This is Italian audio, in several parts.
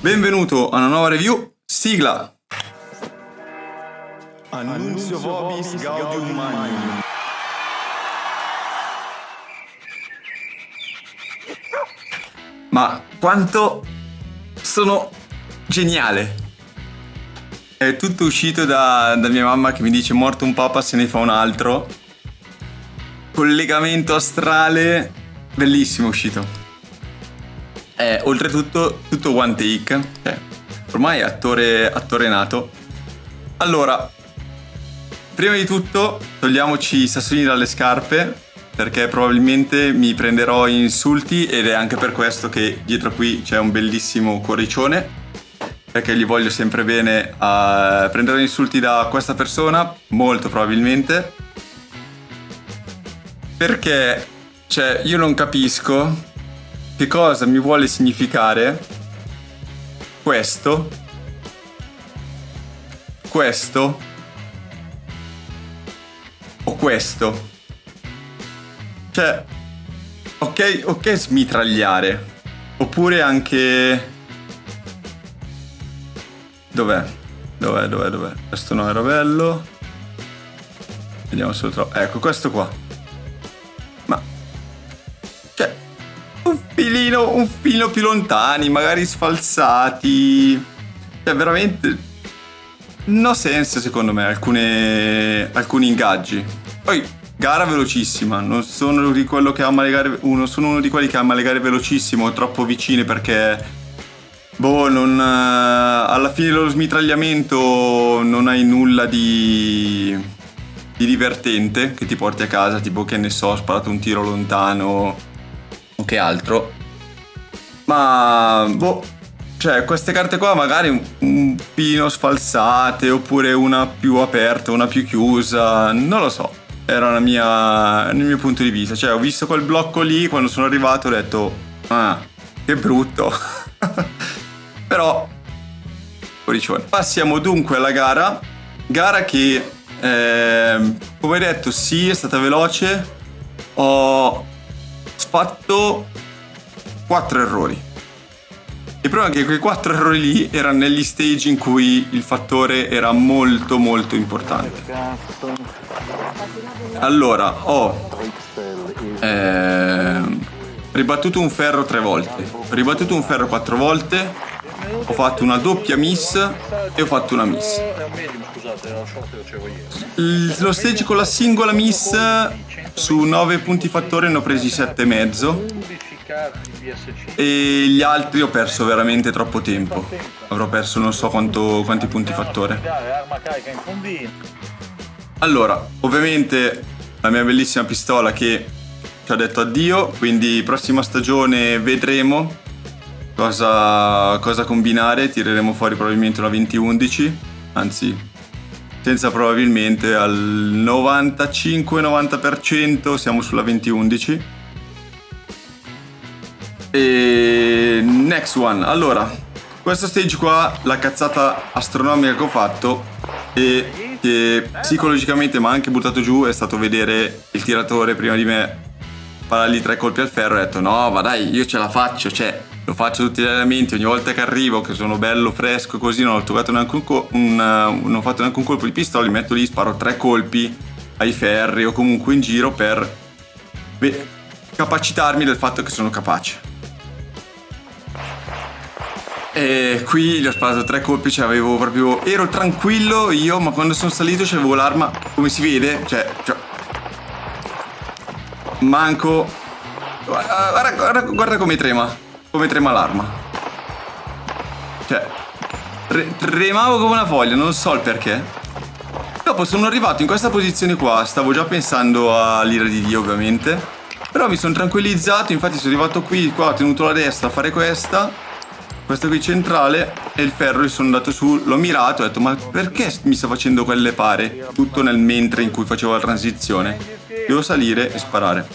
Benvenuto a una nuova review, sigla! Annunzio vobis gaudium magnum. Ma quanto sono geniale! È tutto uscito da mia mamma che mi dice morto un papa se ne fa un altro. Collegamento astrale, bellissimo uscito. Oltretutto tutto one take, ormai è attore nato. Allora, prima di tutto togliamoci i sassolini dalle scarpe, perché probabilmente mi prenderò insulti ed è anche per questo che dietro qui c'è un bellissimo cuoricione, perché gli voglio sempre bene. A prendere insulti da questa persona, molto probabilmente, perché io non capisco che cosa mi vuole significare questo o questo. Ok smitragliare, oppure anche... Dov'è? Questo no, era bello. Vediamo se lo trovo. Ecco, questo qua. Ma un filino più lontani, magari sfalsati. Veramente no senso secondo me alcuni ingaggi. Poi gara velocissima, non sono di quello che ama le gare, sono uno di quelli che ama le gare velocissime o troppo vicine, perché alla fine dello smitragliamento non hai nulla di divertente che ti porti a casa, tipo che ne so, ho sparato un tiro lontano o che altro. Ma queste carte qua magari un pino sfalsate, oppure una più aperta, una più chiusa, non lo so. Era il mio punto di vista. Ho visto quel blocco lì, quando sono arrivato ho detto che brutto. Però cuoricione. Passiamo dunque alla gara che come detto sì, è stata veloce. Ho fatto 4 errori. Il problema è che quei 4 errori lì erano negli stage in cui il fattore era molto molto importante. Allora, ho ribattuto un ferro 3 volte, ho ribattuto un ferro 4 volte, ho fatto una doppia miss e ho fatto una miss. Lo stage con la singola miss, su 9 punti fattore ne ho presi 7,5. E gli altri ho perso veramente troppo tempo. Avrò perso non so quanti punti fattore. Allora, ovviamente la mia bellissima pistola che ci ha detto addio, quindi prossima stagione vedremo cosa combinare. Tireremo fuori probabilmente una 20-11, anzi senza probabilmente, al 95-90% siamo sulla 20-11. E next one. Allora, questo stage qua, la cazzata astronomica che ho fatto e che psicologicamente mi ha anche buttato giù è stato vedere il tiratore prima di me sparargli 3 colpi al ferro. Ho detto no, ma dai, io ce la faccio, lo faccio tutti gli allenamenti, ogni volta che arrivo, che sono bello fresco così, non ho toccato neanche non ho fatto neanche un colpo di pistola, li metto lì, sparo 3 colpi ai ferri o comunque in giro per capacitarmi del fatto che sono capace. E qui gli ho sparato 3 colpi, ero tranquillo io, ma quando sono salito c'avevo l'arma, come si vede, manco. Guarda come trema l'arma. Tremavo come una foglia, non so il perché. Dopo sono arrivato in questa posizione qua, stavo già pensando all'ira di Dio ovviamente, però mi sono tranquillizzato, infatti sono arrivato qua, ho tenuto la destra a fare questa qui centrale, e il ferro gli sono andato su, l'ho mirato, ho detto ma perché mi sta facendo quelle pare? Tutto nel mentre in cui facevo la transizione. Devo salire e sparare.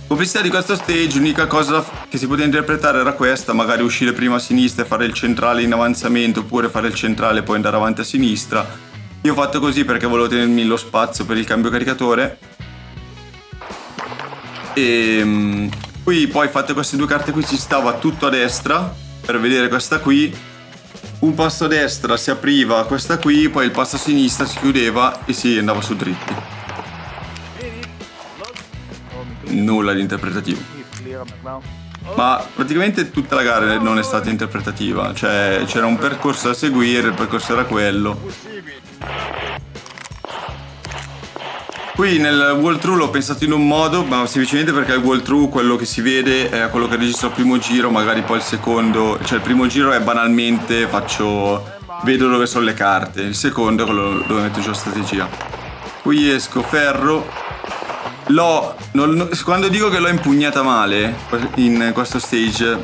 Complessità di questo stage, l'unica cosa che si poteva interpretare era questa, magari uscire prima a sinistra e fare il centrale in avanzamento, oppure fare il centrale e poi andare avanti a sinistra. Io ho fatto così perché volevo tenermi lo spazio per il cambio caricatore. E Qui poi fatte queste due carte qui ci stava tutto a destra, per vedere questa qui. Un passo a destra si apriva questa qui, poi il passo a sinistra si chiudeva e si andava su dritti. Nulla di interpretativo. Ma praticamente tutta la gara non è stata interpretativa, cioè c'era un percorso da seguire, il percorso era quello. Qui nel walkthrough l'ho pensato in un modo, ma semplicemente perché il walkthrough quello che si vede è quello che registro al primo giro, magari poi il secondo, cioè il primo giro è banalmente vedo dove sono le carte, il secondo è quello dove metto giù la strategia. Qui esco ferro, quando dico che l'ho impugnata male in questo stage,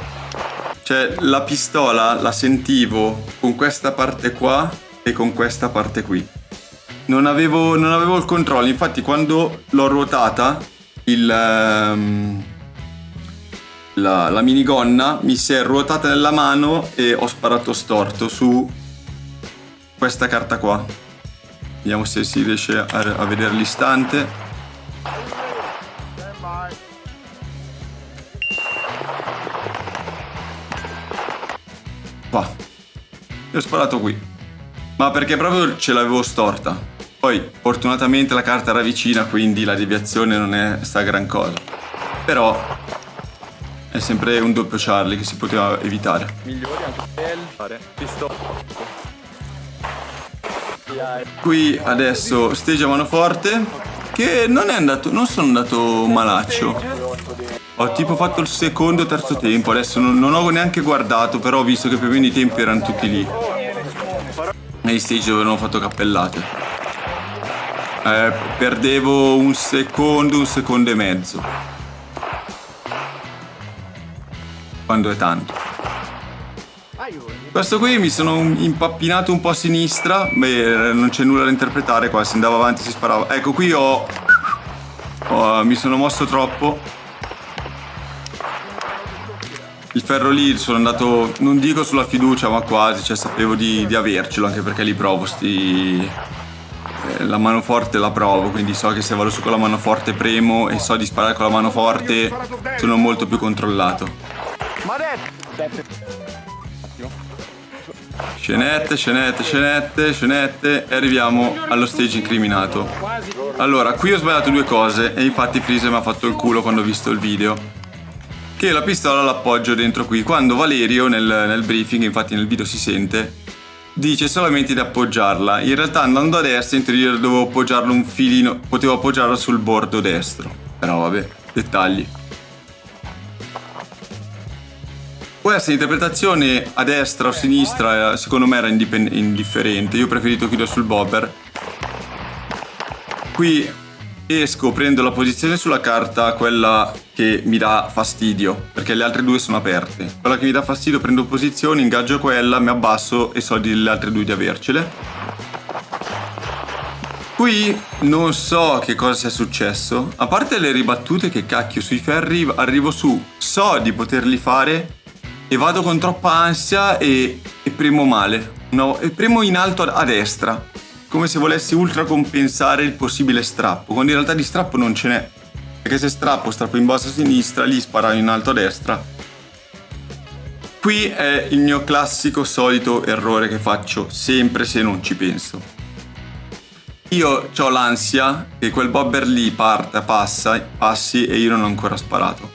cioè la pistola la sentivo con questa parte qua e con questa parte qui. Non avevo il controllo, infatti quando l'ho ruotata la minigonna mi si è ruotata nella mano e ho sparato storto su questa carta qua. Vediamo se si riesce a vedere l'istante. Qua. E ho sparato qui. Ma perché proprio ce l'avevo storta. Poi fortunatamente la carta era vicina, quindi la deviazione non è sta gran cosa. Però è sempre un doppio Charlie che si poteva evitare. Migliori anche fare pistola. Qui adesso stage a manoforte, che non sono andato malaccio. Ho tipo fatto il secondo o terzo tempo, adesso non ho neanche guardato, però ho visto che più o meno i tempi erano tutti lì. E gli stage dove non ho fatto cappellate. Perdevo un secondo e mezzo. Quando è tanto. Questo qui mi sono impappinato un po' a sinistra. Beh, non c'è nulla da interpretare qua. Si andava avanti, si sparava. Ecco, qui mi sono mosso troppo. Il ferro lì sono andato, non dico sulla fiducia, ma quasi. Cioè sapevo di avercelo, anche perché li provo la mano forte la provo, quindi so che se vado su con la mano forte premo e so di sparare con la mano forte sono molto più controllato. Scenette e arriviamo allo stage incriminato. Allora, qui ho sbagliato due cose e infatti Freeze mi ha fatto il culo quando ho visto il video. Che la pistola l'appoggio dentro qui. Quando Valerio nel briefing, infatti nel video si sente, dice solamente di appoggiarla. In realtà andando a destra in teoria dovevo appoggiarla un filino, potevo appoggiarla sul bordo destro. Però vabbè, dettagli. Può essere interpretazione a destra o a sinistra, secondo me era indifferente. Io ho preferito chiudere sul bobber. Qui esco, prendo la posizione sulla carta, quella che mi dà fastidio, perché le altre due sono aperte. Quella che mi dà fastidio prendo posizione, ingaggio quella, mi abbasso e so delle altre due di avercele. Qui non so che cosa sia successo, a parte le ribattute che cacchio sui ferri, arrivo su, so di poterli fare e vado con troppa ansia e premo male. No, e premo in alto a destra, come se volessi ultra compensare il possibile strappo, quando in realtà di strappo non ce n'è. Perché se strappo in basso a sinistra, lì spara in alto a destra. Qui è il mio classico solito errore che faccio sempre se non ci penso. Io ho l'ansia che quel bobber lì passi e io non ho ancora sparato.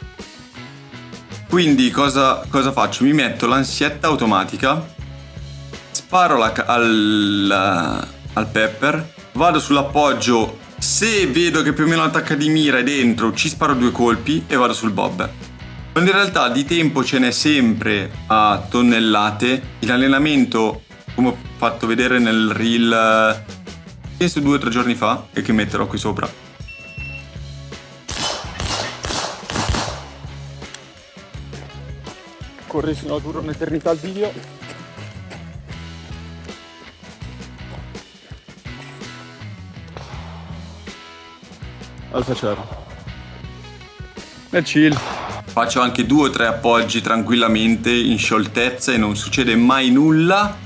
Quindi cosa faccio? Mi metto l'ansietta automatica, sparo al pepper, vado sull'appoggio, se vedo che più o meno l'attacca di mira è dentro, ci sparo due colpi e vado sul bobber. Quando in realtà di tempo ce n'è sempre a tonnellate. In allenamento, come ho fatto vedere nel reel, penso 2 o 3 giorni fa, e che metterò qui sopra. Corri fino a dura un'eternità al video. Al facciare. E chill. Faccio anche 2 o 3 appoggi tranquillamente in scioltezza e non succede mai nulla.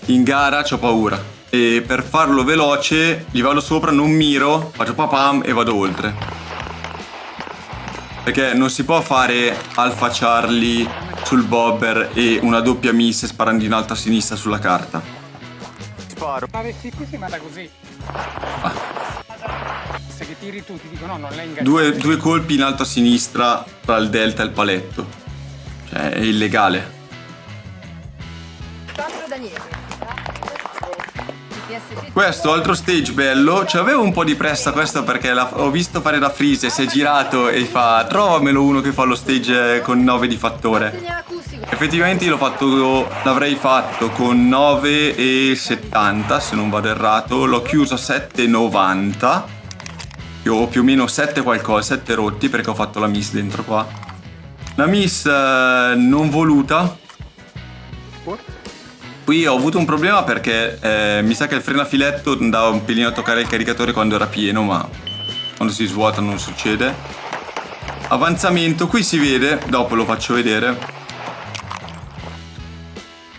In gara c'ho paura e per farlo veloce gli vado sopra, non miro, faccio papam e vado oltre. Perché non si può fare Alpha Charlie sul bobber e una doppia miss sparando in alto a sinistra sulla carta. Sparo. Ma avessi qui si manda così. Se che tiri tu ti dico no, non l'hai ingaggiato. Due colpi in alto a sinistra tra il delta e il paletto. Cioè è illegale. Sandro Daniele. PSC. Questo altro stage bello, cioè avevo un po' di pressa questo perché ho visto fare la freeze e si è girato e fa trovamelo uno che fa lo stage con 9 di fattore. Segnale acustico. Effettivamente io l'avrei fatto con 9,70 se non vado errato, l'ho chiuso a 7,90 o più o meno 7 qualcosa, 7 rotti perché ho fatto la miss dentro qua. La miss non voluta. Qui ho avuto un problema perché mi sa che il freno a filetto andava un pelino a toccare il caricatore quando era pieno, ma quando si svuota non succede. Avanzamento, qui si vede, dopo lo faccio vedere.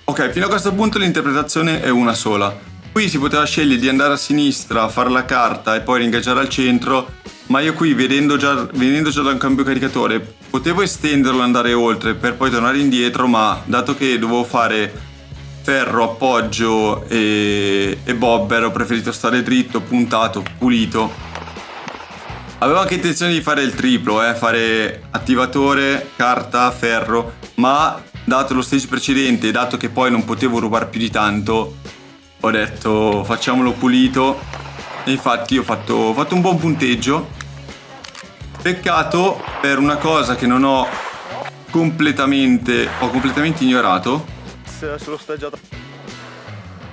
Ok, fino a questo punto l'interpretazione è una sola. Qui si poteva scegliere di andare a sinistra, fare la carta e poi ringaggiare al centro, ma io qui venendo già da un cambio caricatore potevo estenderlo e andare oltre per poi tornare indietro, ma dato che dovevo fare ferro, appoggio e bobber, ho preferito stare dritto, puntato, pulito. Avevo anche intenzione di fare il triplo, fare attivatore, carta, ferro, ma dato lo stage precedente e dato che poi non potevo rubare più di tanto, ho detto facciamolo pulito e infatti ho fatto un buon punteggio. Peccato per una cosa che non ho completamente ignorato. Sullo staggiato.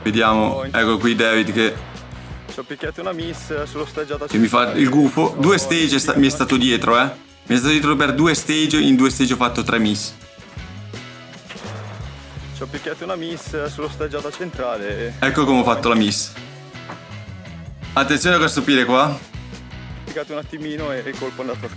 Vediamo, ecco qui David che Ci ho picchiato una miss sullo staggiato. mi fa il gufo. 2 stage mi è stato dietro, Mi è stato dietro per 2 stage, in 2 stage ho fatto 3 miss. Ci ho picchiato una miss sullo staggiato centrale. Ecco come ho fatto la miss. Attenzione a questo piede qua. Ho picchiato un attimino e il colpo è andato.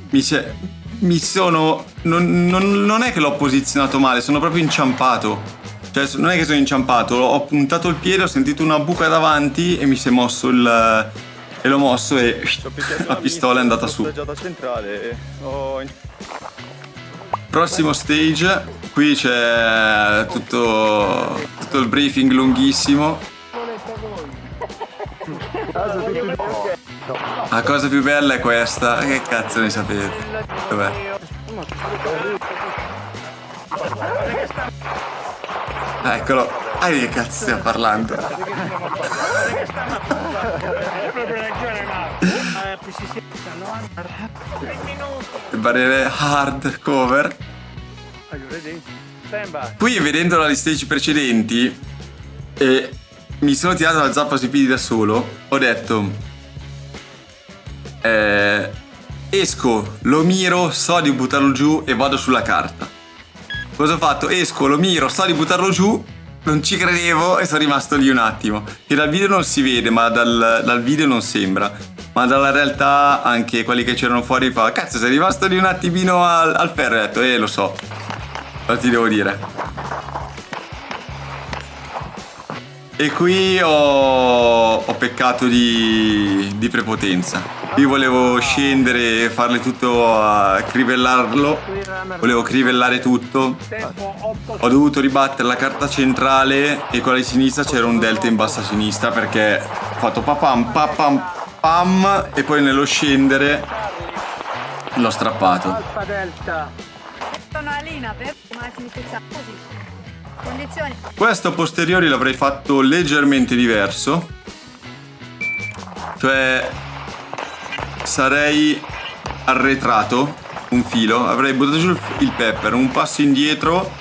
Non è che l'ho posizionato male, sono proprio inciampato. Cioè non è che sono inciampato, ho puntato il piede, ho sentito una buca davanti e mi si è mosso e l'ho mosso e la pistola è andata su. Centrale. Prossimo stage, qui c'è tutto il briefing lunghissimo. La cosa più bella è questa, che cazzo ne sapete? Dov'è? Eccolo, che cazzo stiamo parlando? Il barriere hardcover. Qui vedendo gli stage precedenti e mi sono tirato la zappa sui piedi da solo, ho detto esco, lo miro, so di buttarlo giù e vado sulla carta. Cosa ho fatto? Esco, lo miro, so di buttarlo giù, non ci credevo e sono rimasto lì un attimo. Che dal video non si vede, ma dal video non sembra. Ma dalla realtà anche quelli che c'erano fuori fa cazzo, sei rimasto lì un attimino al ferro. E ho detto, lo so, lo ti devo dire. E qui ho peccato di prepotenza. Qui volevo scendere e farle tutto a crivellarlo. Volevo crivellare tutto. Ho dovuto ribattere la carta centrale e quella di sinistra c'era un delta in bassa a sinistra perché ho fatto papam papam pam e poi nello scendere l'ho strappato. Alfa Delta. Sono Alina per massimi condizioni. Questo a posteriori l'avrei fatto leggermente diverso. Cioè sarei arretrato un filo, avrei buttato giù il pepper, un passo indietro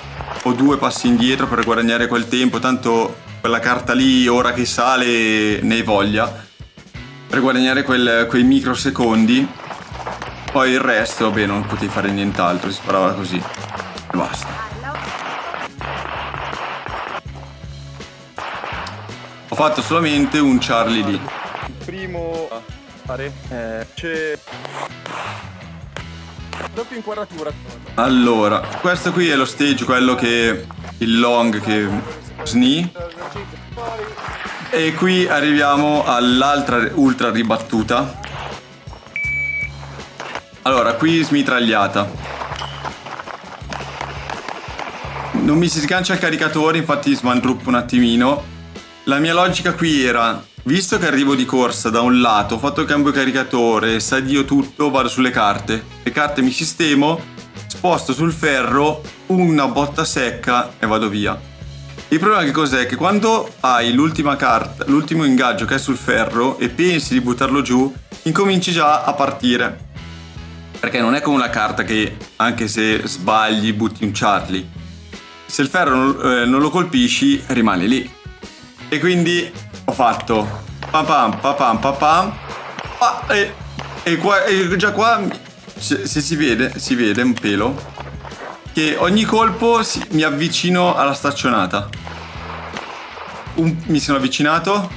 o 2 passi indietro per guadagnare quel tempo, tanto quella carta lì ora che sale ne hai voglia, per guadagnare quei microsecondi. Poi il resto, vabbè, non potevi fare nient'altro, si sparava così e basta. Ho fatto solamente un Charlie lì. Il primo c'è doppia inquadratura. Allora, questo qui è lo stage, quello che il long che SNI. E qui arriviamo all'altra ultra ribattuta. Allora, qui smitragliata. non mi si sgancia il caricatore, infatti smandruppo un attimino. La mia logica qui era, visto che arrivo di corsa da un lato, ho fatto il cambio caricatore, sa Dio tutto, vado sulle carte. Le carte mi sistemo, sposto sul ferro, una botta secca e vado via. Il problema che cos'è? Che quando hai l'ultima carta, l'ultimo ingaggio che è sul ferro e pensi di buttarlo giù, incominci già a partire. Perché non è come una carta che anche se sbagli butti un Charlie. Se il ferro non lo colpisci rimane lì. E quindi ho fatto pam pam pam pam e già qua se si vede un pelo che ogni colpo mi avvicino alla staccionata. Mi sono avvicinato,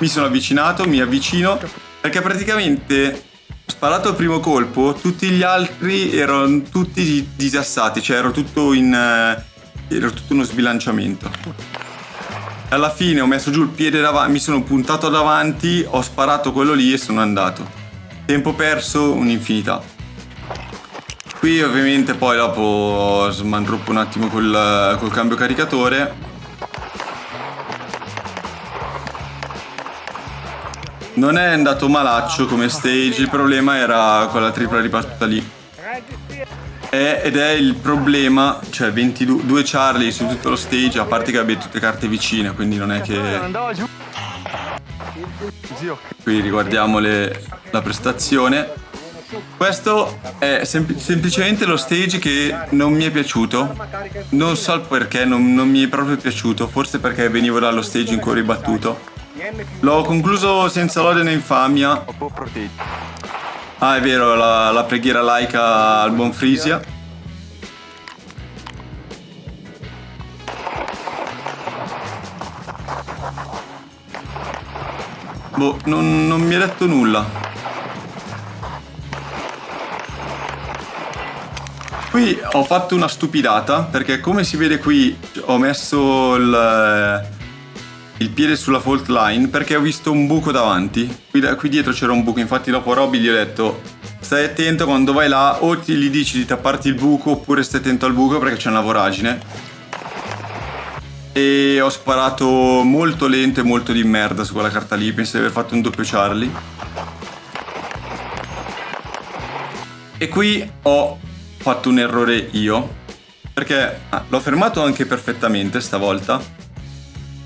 mi avvicino, perché praticamente ho sparato il primo colpo, tutti gli altri erano tutti disassati, cioè ero tutto uno sbilanciamento. Alla fine ho messo giù il piede davanti, mi sono puntato davanti, ho sparato quello lì e sono andato. Tempo perso un'infinità. Qui ovviamente poi dopo smandruppo un attimo col cambio caricatore. Non è andato malaccio come stage, il problema era quella tripla ribattuta lì. Ed è il problema, cioè 22 Charlie su tutto lo stage, a parte che abbia tutte carte vicine, quindi non è che... Qui riguardiamo la prestazione. Questo è semplicemente lo stage che non mi è piaciuto. Non so perché, non mi è proprio piaciuto. Forse perché venivo dallo stage in cui ho ribattuto. L'ho concluso senza lode né infamia. Ah, è vero, la preghiera laica al buon Frisia. Boh, non mi ha detto nulla. Qui ho fatto una stupidata, perché come si vede qui ho messo il piede sulla fault line perché ho visto un buco davanti. Qui dietro c'era un buco, infatti dopo Robby gli ho detto stai attento quando vai là, o gli dici di tapparti il buco oppure stai attento al buco perché c'è una voragine. E ho sparato molto lento e molto di merda su quella carta lì, penso di aver fatto un doppio Charlie. E qui ho fatto un errore io, perché l'ho fermato anche perfettamente stavolta.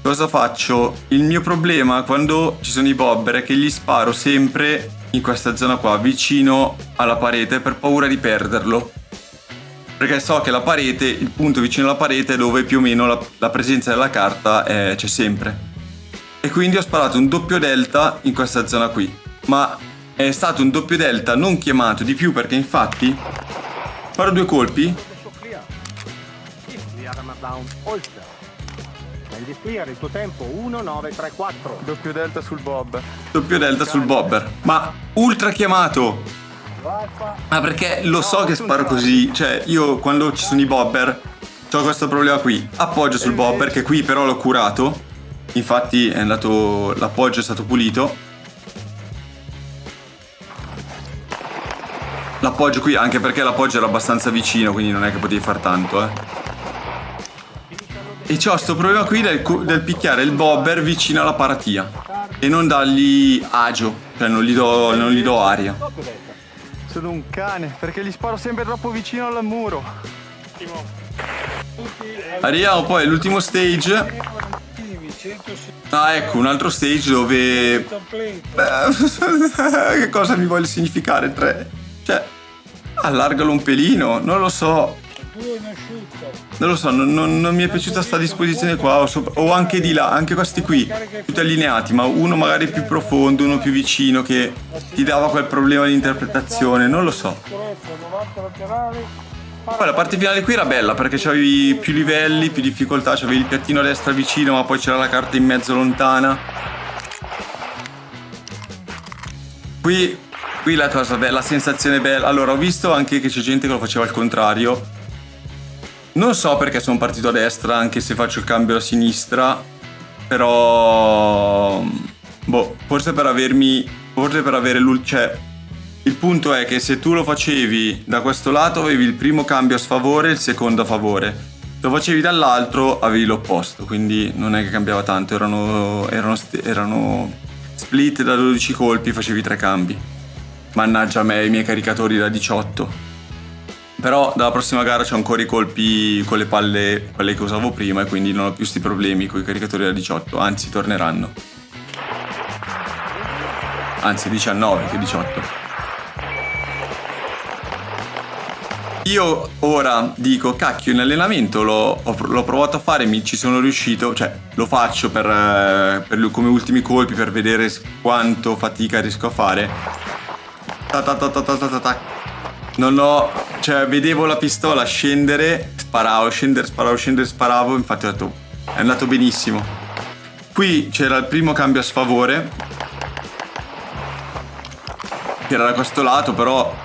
Cosa faccio? Il mio problema quando ci sono i bobber è che gli sparo sempre in questa zona qua, vicino alla parete, per paura di perderlo, perché so che la parete, il punto vicino alla parete è dove più o meno la presenza della carta c'è sempre. E quindi ho sparato un doppio delta in questa zona qui, ma è stato un doppio delta non chiamato di più, perché infatti sparo due colpi. Il tuo tempo 1934. Doppio delta sul bob. Doppio delta sul bobber. Ma ultra chiamato. Ah, perché lo so che sparo così. Cioè, io quando ci sono i bobber ho questo problema qui. Appoggio sul bobber, che qui però l'ho curato. Infatti è andato, l'appoggio è stato pulito. L'appoggio qui, anche perché l'appoggio era abbastanza vicino, quindi non è che potevi far tanto, E c'ho sto problema qui del picchiare il bobber vicino alla paratia e non dargli agio, cioè non gli do aria. Sono un cane, perché gli sparo sempre troppo vicino al muro. Arriviamo poi all'ultimo stage. Ah, ecco, un altro stage dove... che cosa mi vuole significare 3? Cioè, allargalo un pelino, non lo so. Non lo so, non mi è piaciuta sta disposizione qua, o anche di là, anche questi qui, tutti allineati, ma uno magari più profondo, uno più vicino, che ti dava quel problema di interpretazione, non lo so. Poi la parte finale qui era bella, perché c'avevi più livelli, più difficoltà, c'avevi il piattino a destra vicino, ma poi c'era la carta in mezzo lontana. Qui la cosa bella, la sensazione bella, allora ho visto anche che c'è gente che lo faceva al contrario. Non so perché sono partito a destra, anche se faccio il cambio a sinistra, però... boh, forse per avere cioè, il punto è che se tu lo facevi da questo lato avevi il primo cambio a sfavore e il secondo a favore. lo facevi dall'altro avevi l'opposto, quindi non è che cambiava tanto, erano split da 12 colpi, facevi 3 cambi. Mannaggia a me, i miei caricatori da 18. Però dalla prossima gara c'ho ancora i colpi con le palle, quelle che usavo prima, e quindi non ho più sti problemi con i caricatori da 18, anzi torneranno. Anzi 19 che 18. Io ora dico, cacchio, in allenamento l'ho provato a fare, ci sono riuscito, cioè lo faccio come ultimi colpi per vedere quanto fatica riesco a fare. Non ho, cioè vedevo la pistola scendere, sparavo, infatti ho detto, è andato benissimo. Qui c'era il primo cambio a sfavore, che era da questo lato, però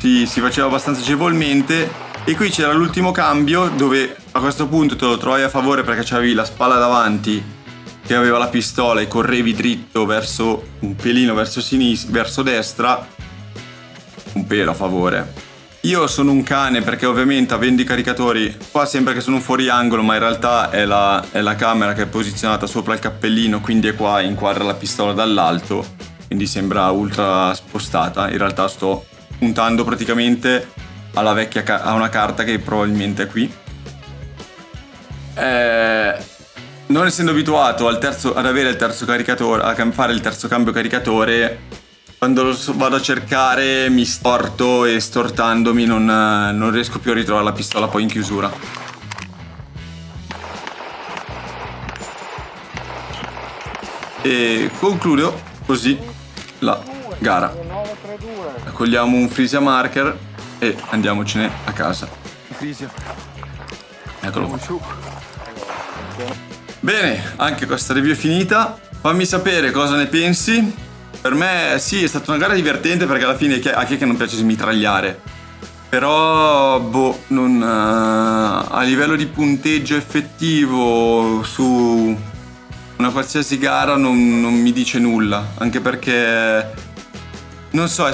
si faceva abbastanza agevolmente, e qui c'era l'ultimo cambio dove a questo punto te lo trovavi a favore perché c'avevi la spalla davanti che aveva la pistola e correvi dritto verso un pelino verso sinistra, verso destra, un pelo a favore. Io sono un cane perché ovviamente avendo i caricatori qua sembra che sono fuori angolo, ma in realtà è la camera che è posizionata sopra il cappellino, quindi è qua, inquadra la pistola dall'alto, quindi sembra ultra spostata. In realtà sto puntando praticamente alla a una carta che probabilmente è qui. Non essendo abituato ad avere il terzo caricatore, a fare il terzo cambio caricatore, quando lo vado a cercare mi storto e stortandomi non riesco più a ritrovare la pistola poi in chiusura. E concludo così la gara. Raccogliamo un Frisia marker e andiamocene a casa. Frisia. Eccolo qua. Bene, anche questa review è finita. Fammi sapere cosa ne pensi. Per me sì, è stata una gara divertente perché alla fine a chi è che non piace smitragliare. Però a livello di punteggio effettivo su una qualsiasi gara non mi dice nulla. Anche perché non so,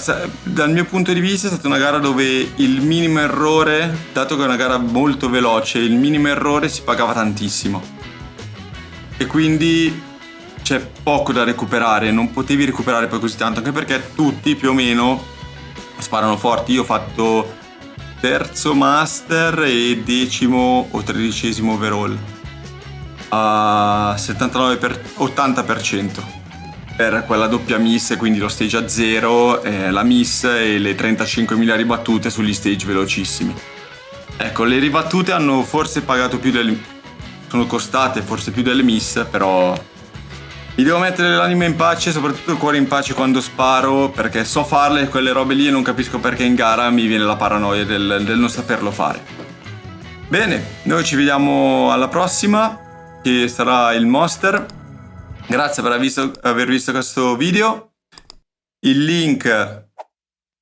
dal mio punto di vista è stata una gara dove il minimo errore, dato che è una gara molto veloce, il minimo errore si pagava tantissimo. E quindi c'è poco da recuperare, non potevi recuperare poi così tanto, anche perché tutti più o meno sparano forti. Io ho fatto terzo master e 10° o 13° overall a 80% per quella doppia miss, quindi lo stage a 0, la miss e le 35.000 ribattute sugli stage velocissimi. Ecco, le ribattute hanno forse pagato più sono costate forse più delle miss, però mi devo mettere l'anima in pace, soprattutto il cuore in pace quando sparo, perché so farle quelle robe lì e non capisco perché in gara mi viene la paranoia del non saperlo fare. Bene, noi ci vediamo alla prossima, che sarà il Monster. Grazie per aver visto questo video. Il link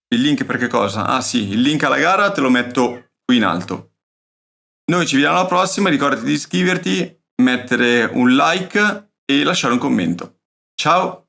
per che cosa? Ah sì, il link alla gara te lo metto qui in alto. Noi ci vediamo alla prossima, ricordati di iscriverti, mettere un like e lasciare un commento. Ciao!